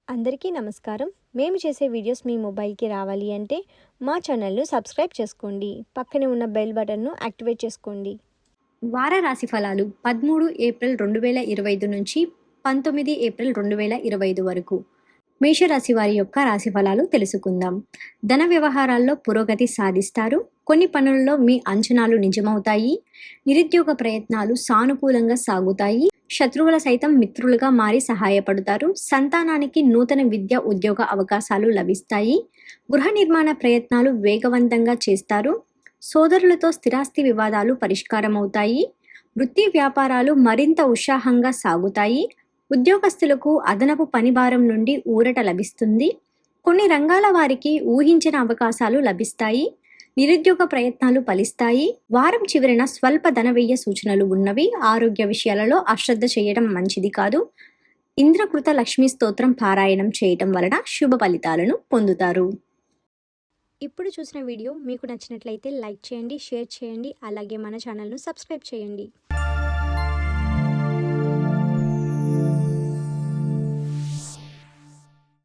అందరికీ నమస్కారం. మేము చేసే వీడియోస్ మీ మొబైల్కి రావాలి అంటే మా ఛానల్ను సబ్స్క్రైబ్ చేసుకోండి. పక్కనే ఉన్న బెల్ బటన్ను యాక్టివేట్ చేసుకోండి. వార రాశి ఫలాలు 13 ఏప్రిల్ 2025 నుంచి 19 ఏప్రిల్ 2025 వరకు మేషరాశి వారి యొక్క రాశి ఫలాలు తెలుసుకుందాం. ధన వ్యవహారాల్లో పురోగతి సాధిస్తారు. కొన్ని పనుల్లో మీ అంచనాలు నిజమవుతాయి. నిరుద్యోగ ప్రయత్నాలు సానుకూలంగా సాగుతాయి. శత్రువుల సైతం మిత్రులుగా మారి సహాయపడతారు. సంతానానికి నూతన విద్య ఉద్యోగ అవకాశాలు లభిస్తాయి. గృహ నిర్మాణ ప్రయత్నాలు వేగవంతంగా చేస్తారు. సోదరులతో స్థిరాస్తి వివాదాలు పరిష్కారమవుతాయి. వృత్తి వ్యాపారాలు మరింత ఉత్సాహంగా సాగుతాయి. ఉద్యోగస్తులకు అదనపు పనిభారం నుండి ఊరట లభిస్తుంది. కొన్ని రంగాల వారికి ఊహించిన అవకాశాలు లభిస్తాయి. నిరుద్యోగ ప్రయత్నాలు ఫలిస్తాయి. వారం చివరిన స్వల్ప ధన వ్యయ సూచనలు ఉన్నవి. ఆరోగ్య విషయాలలో అశ్రద్ధ చేయడం మంచిది కాదు. ఇంద్రకృత లక్ష్మీ స్తోత్రం పారాయణం చేయటం వలన శుభ ఫలితాలను పొందుతారు. ఇప్పుడు చూసిన వీడియో మీకు నచ్చినట్లయితే లైక్ చేయండి, షేర్ చేయండి, అలాగే మన ఛానల్ను సబ్స్క్రైబ్ చేయండి.